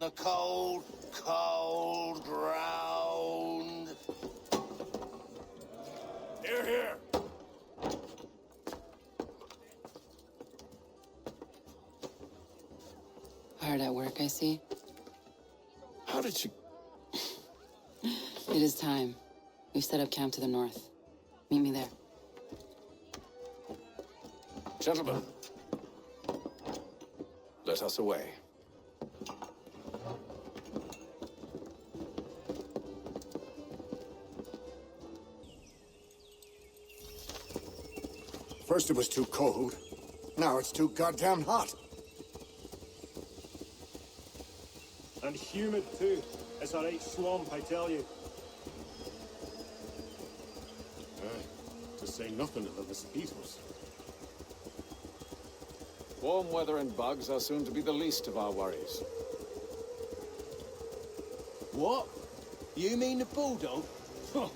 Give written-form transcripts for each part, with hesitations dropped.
The cold, cold ground. Here, here. Hard at work, I see. How did you... It is time. We've set up camp to the north. Meet me there. Gentlemen, let us away. First it was too cold. Now it's too goddamn hot. And humid too. It's a right swamp, I tell you. To say nothing of the mosquitoes. Warm weather and bugs are soon to be the least of our worries. What? You mean the bulldog? Huh,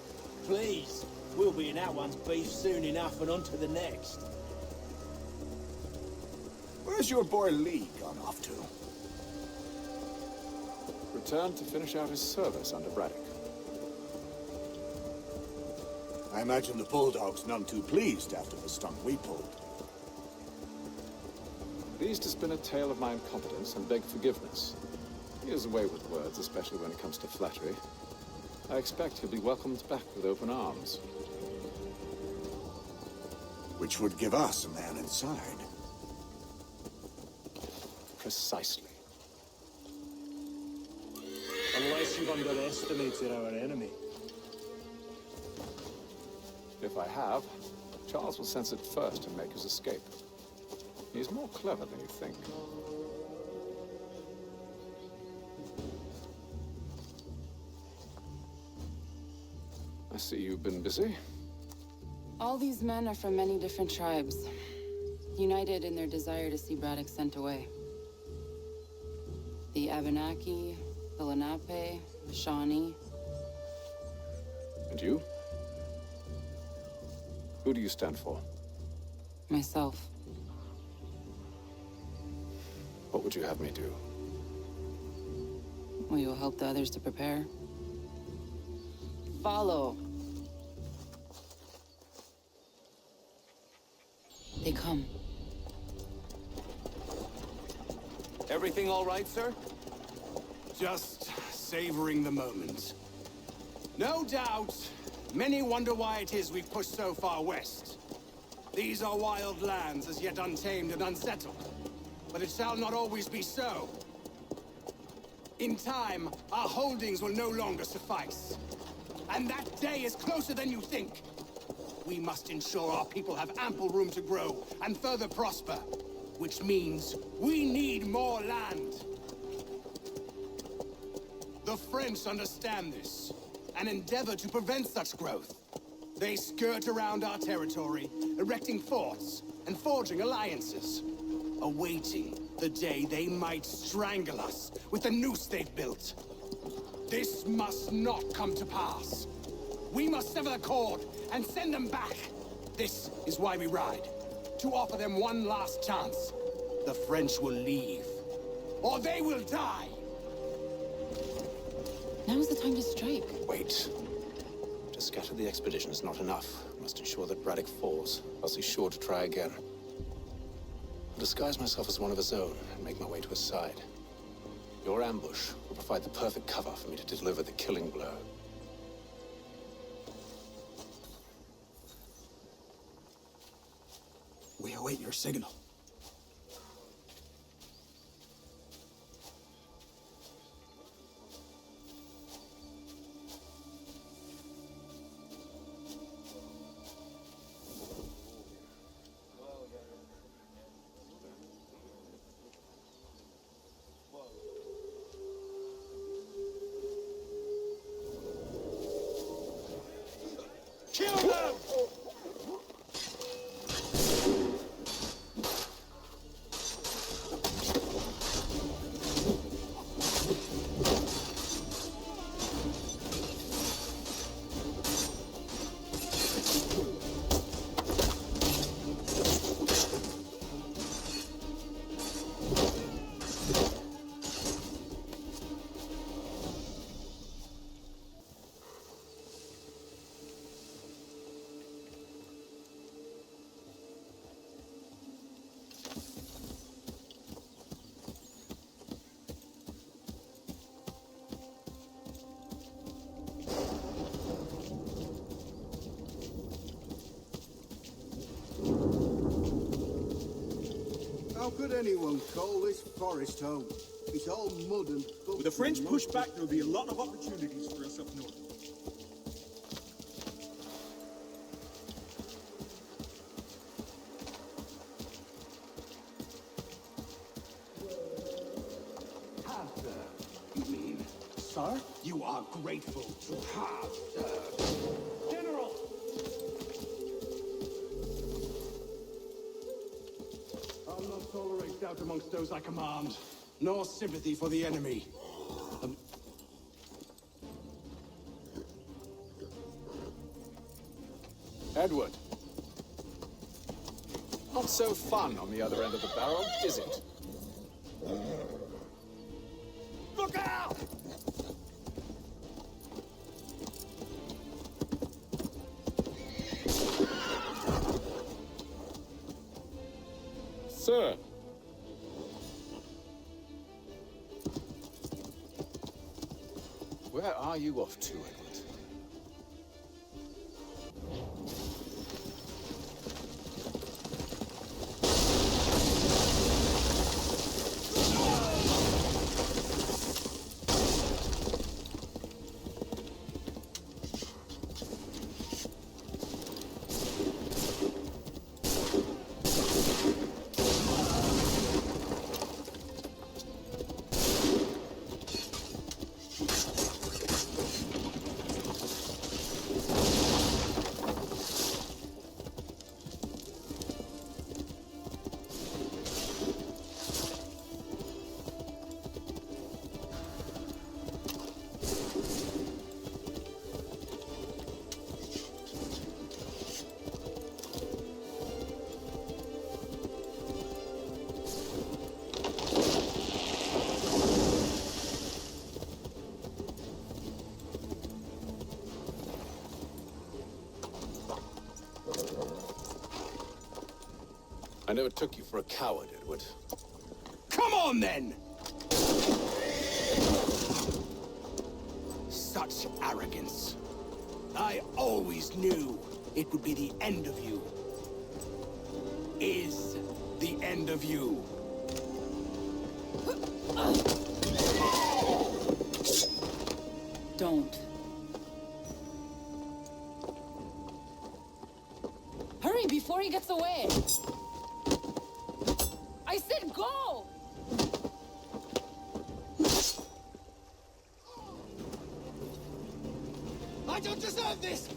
please. We'll be in that one's beef soon enough and on to the next. Where's your boy Lee gone off to? Returned to finish out his service under Braddock. I imagine the Bulldog's none too pleased after the stunt we pulled. Pleased to spin a tale of my incompetence and beg forgiveness. He is away with words, especially when it comes to flattery. I expect he'll be welcomed back with open arms. Which would give us a man inside. Precisely. Unless you've underestimated our enemy. If I have, Charles will sense it first and make his escape. He's more clever than you think. I see you've been busy. All these men are from many different tribes, united in their desire to see Braddock sent away. The Abenaki, the Lenape, the Shawnee. And you? Who do you stand for? Myself. What would you have me do? Will you help the others to prepare? Follow. They come. Everything all right, sir? Just savoring the moment. No doubt, many wonder why it is we've pushed so far west. These are wild lands, as yet untamed and unsettled. But it shall not always be so. In time, our holdings will no longer suffice. And that day is closer than you think. We must ensure our people have ample room to grow and further prosper. Which means we need more land. The French understand this, and endeavor to prevent such growth. They skirt around our territory, erecting forts and forging alliances, awaiting the day they might strangle us with the noose they've built. This must not come to pass. We must sever the cord and send them back. This is why we ride, to offer them one last chance. The French will leave, or they will die. Now's the time to strike. Wait. To scatter the expedition is not enough. We must ensure that Braddock falls, else he's sure to try again. I'll disguise myself as one of his own and make my way to his side. Your ambush will provide the perfect cover for me to deliver the killing blow. We await your signal. Kill them! How could anyone call this forest home? It's all mud and... With the French pushback, there'll be a lot of opportunities for us up north. You mean, sir? You are grateful to have, General! I'll not tolerate doubt amongst those I command, nor sympathy for the enemy. Edward. Not so fun on the other end of the barrel, is it? Look out! Sir. Where are you off to, Edward? I never took you for a coward, Edward. Come on, then! Such arrogance. I always knew it would be the end of you. Is the end of you. Don't. Hurry before he gets away! I said go! I don't deserve this!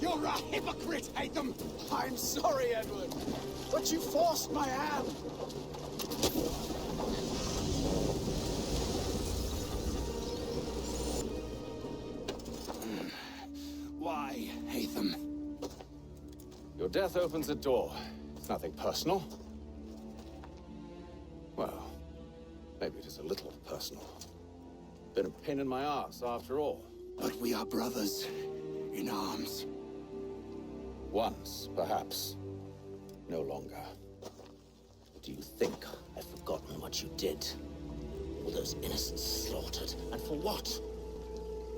You're a hypocrite, Haytham! I'm sorry, Edward, but you forced my hand. Why, Haytham? Your death opens a door. It's nothing personal. Well, maybe it is a little personal. Been a pain in my ass, after all. But we are brothers in arms. Once, perhaps. No longer. Do you think I've forgotten what you did? All those innocents slaughtered, and for what?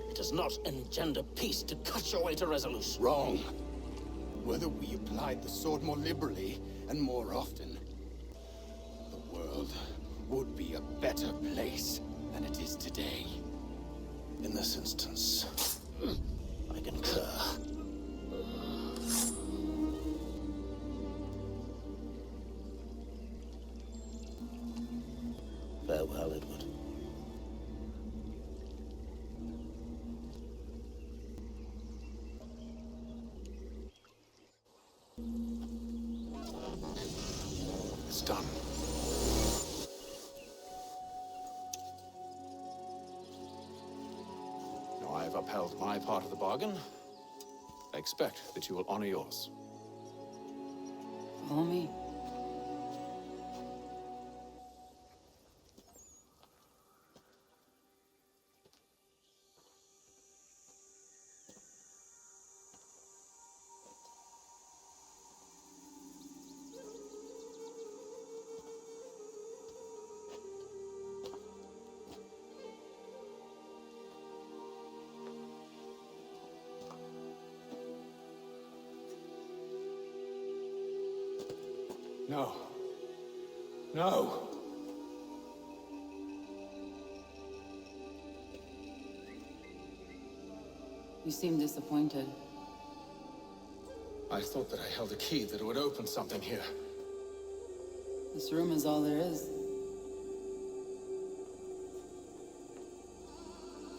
It does not engender peace to cut your way to resolution. Wrong. Whether we applied the sword more liberally and more often, the world would be a better place than it is today. In this instance, I concur. Farewell, Edward. It's done. Now I have upheld my part of the bargain. I expect that you will honor yours. Follow me. No. No! You seem disappointed. I thought that I held a key that would open something here. This room is all there is.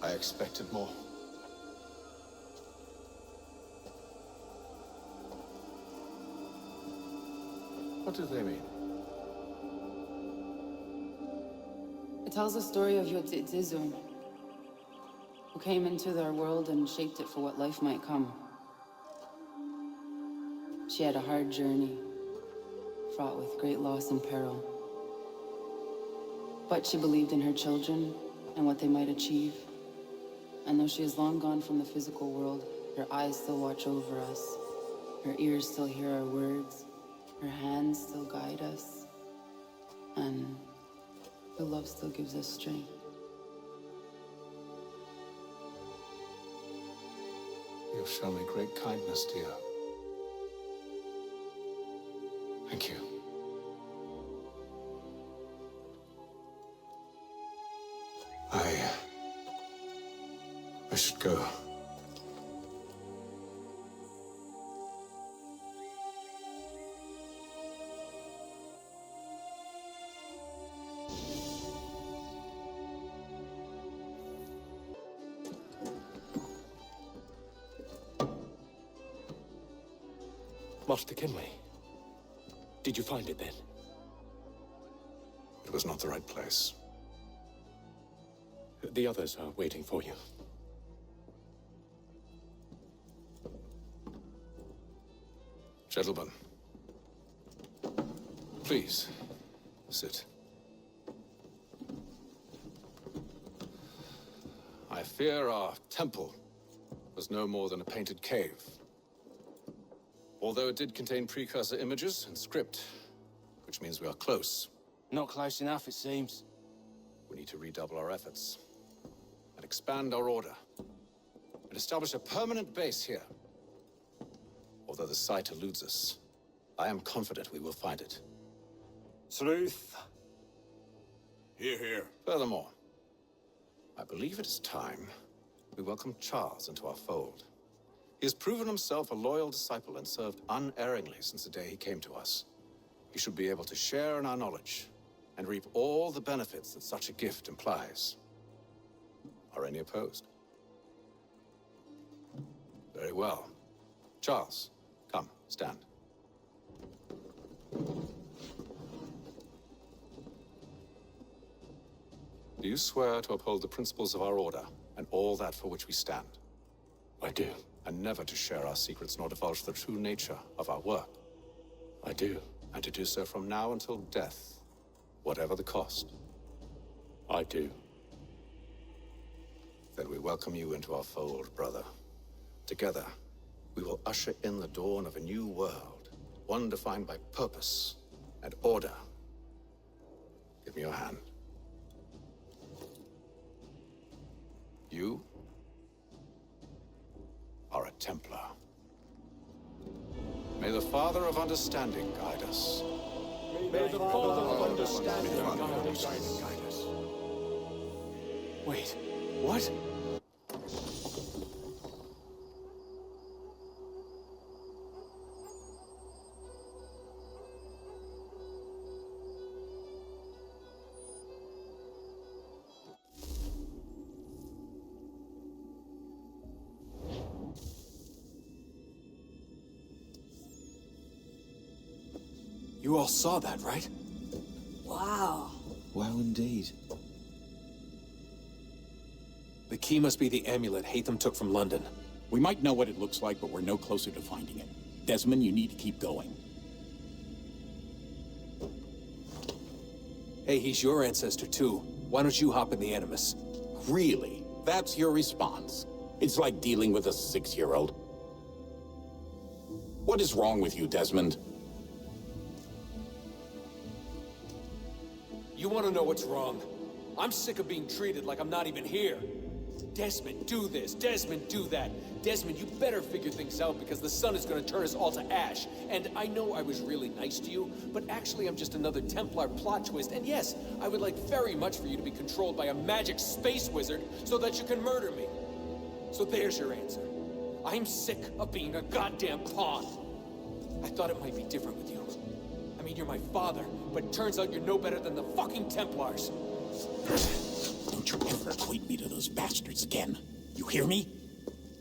I expected more. What do they mean? It tells the story of Yotzizun, who came into their world and shaped it for what life might come. She had a hard journey, fraught with great loss and peril. But she believed in her children and what they might achieve. And though she is long gone from the physical world, her eyes still watch over us. Her ears still hear our words. Her hands still guide us. And her love still gives us strength. You've shown me great kindness, dear. Thank you. I should go. Master Kenway, did you find it then? It was not the right place. The others are waiting for you. Gentlemen, please, sit. I fear our temple was no more than a painted cave. Although it did contain precursor images and script, which means we are close. Not close enough, it seems. We need to redouble our efforts and expand our order and establish a permanent base here. Although the site eludes us, I am confident we will find it. Truth. Hear, hear. Furthermore, I believe it is time we welcome Charles into our fold. He has proven himself a loyal disciple and served unerringly since the day he came to us. He should be able to share in our knowledge and reap all the benefits that such a gift implies. Are any opposed? Very well. Charles, come, stand. Do you swear to uphold the principles of our order and all that for which we stand? I do. And never to share our secrets nor divulge the true nature of our work? I do. And to do so from now until death, whatever the cost? I do. Then we welcome you into our fold, brother. Together, we will usher in the dawn of a new world, one defined by purpose and order. Give me your hand. You are a Templar. May the Father of Understanding guide us. May the Father of Understanding guide us. Wait, what? You all saw that, right? Wow. Wow, indeed. The key must be the amulet Haytham took from London. We might know what it looks like, but we're no closer to finding it. Desmond, you need to keep going. Hey, he's your ancestor too. Why don't you hop in the Animus? Really? That's your response? It's like dealing with a 6-year-old. What is wrong with you, Desmond? You want to know what's wrong? I'm sick of being treated like I'm not even here. Desmond, do this. Desmond, do that. Desmond, you better figure things out because the sun is going to turn us all to ash. And I know I was really nice to you, but actually I'm just another Templar plot twist. And yes, I would like very much for you to be controlled by a magic space wizard so that you can murder me. So there's your answer. I'm sick of being a goddamn pawn. I thought it might be different with you. I mean, you're my father, but it turns out you're no better than the fucking Templars. Don't you ever equate me to those bastards again. You hear me?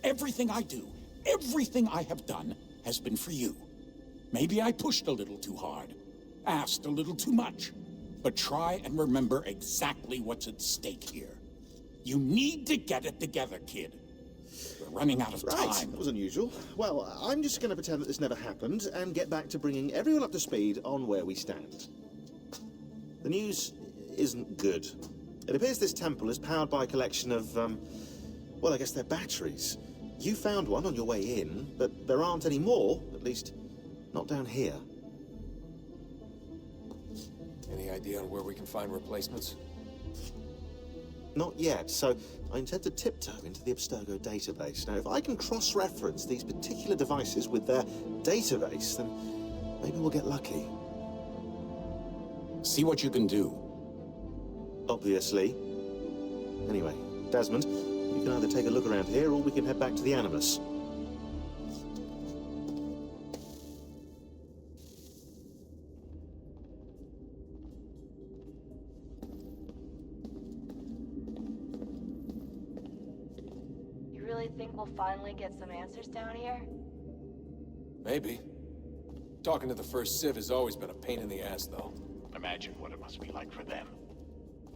Everything I do, everything I have done, has been for you. Maybe I pushed a little too hard, asked a little too much, but try and remember exactly what's at stake here. You need to get it together, kid. We're running out of time. That was unusual. Well, I'm just going to pretend that this never happened and get back to bringing everyone up to speed on where we stand. The news isn't good. It appears this temple is powered by a collection of, well, I guess they're batteries. You found one on your way in, but there aren't any more, at least not down here. Any idea on where we can find replacements? Not yet, so I intend to tiptoe into the Abstergo database. Now, if I can cross-reference these particular devices with their database, then maybe we'll get lucky. See what you can do. Obviously. Anyway, Desmond, you can either take a look around here, or we can head back to the Animus. You really think we'll finally get some answers down here? Maybe. Talking to the first Civ has always been a pain in the ass, though. Imagine what it must be like for them.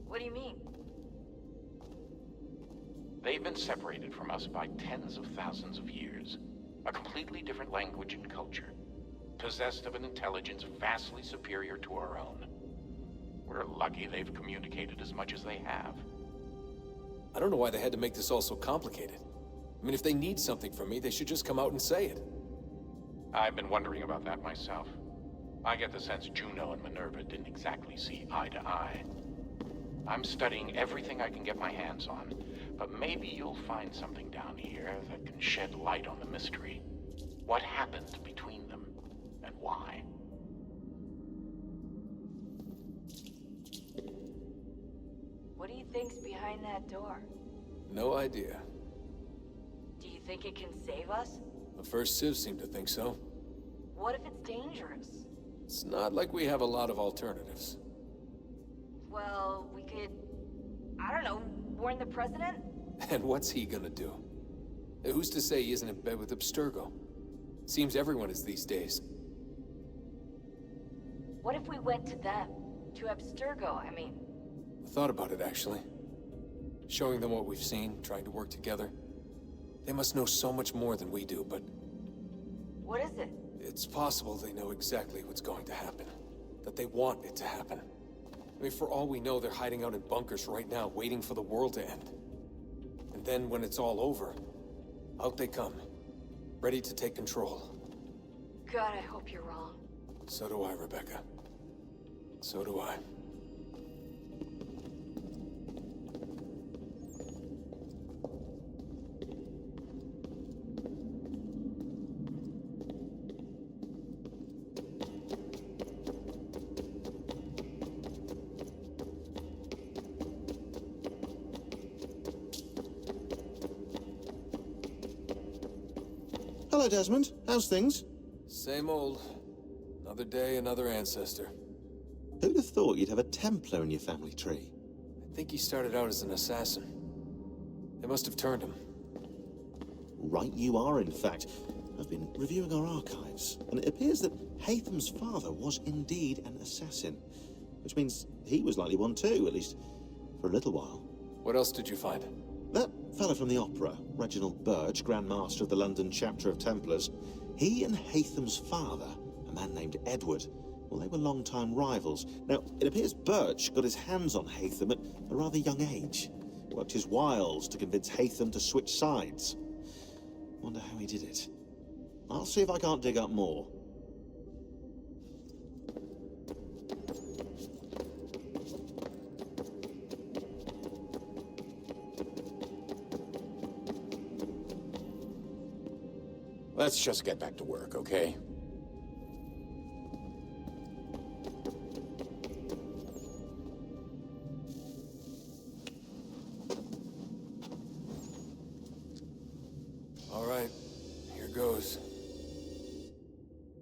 What do you mean? They've been separated from us by tens of thousands of years. A completely different language and culture. Possessed of an intelligence vastly superior to our own. We're lucky they've communicated as much as they have. I don't know why they had to make this all so complicated. I mean, if they need something from me, they should just come out and say it. I've been wondering about that myself. I get the sense Juno and Minerva didn't exactly see eye to eye. I'm studying everything I can get my hands on, but maybe you'll find something down here that can shed light on the mystery. What happened between them, and why? What do you think's behind that door? No idea. Do you think it can save us? The first Civ seemed to think so. What if it's dangerous? It's not like we have a lot of alternatives. Well, we could... I don't know, warn the president? And what's he gonna do? Who's to say he isn't in bed with Abstergo? Seems everyone is these days. What if we went to them? To Abstergo, I mean. I thought about it, actually. Showing them what we've seen, trying to work together. They must know so much more than we do, but... What is it? It's possible they know exactly what's going to happen. That they want it to happen. I mean, for all we know, they're hiding out in bunkers right now, waiting for the world to end. And then, when it's all over, out they come. Ready to take control. God, I hope you're wrong. So do I, Rebecca. So do I. Hello, Desmond. How's things? Same old. Another day, another ancestor. Who'd have thought you'd have a Templar in your family tree? I think he started out as an assassin. They must have turned him. Right you are, in fact. I've been reviewing our archives, and it appears that Haytham's father was indeed an assassin. Which means he was likely one too, at least for a little while. What else did you find? That fellow from the opera, Reginald Birch, Grand Master of the London chapter of Templars, he and Haytham's father, a man named Edward, well, they were long-time rivals. Now, it appears Birch got his hands on Haytham at a rather young age. Worked his wiles to convince Haytham to switch sides. Wonder how he did it. I'll see if I can't dig up more. Let's just get back to work, okay?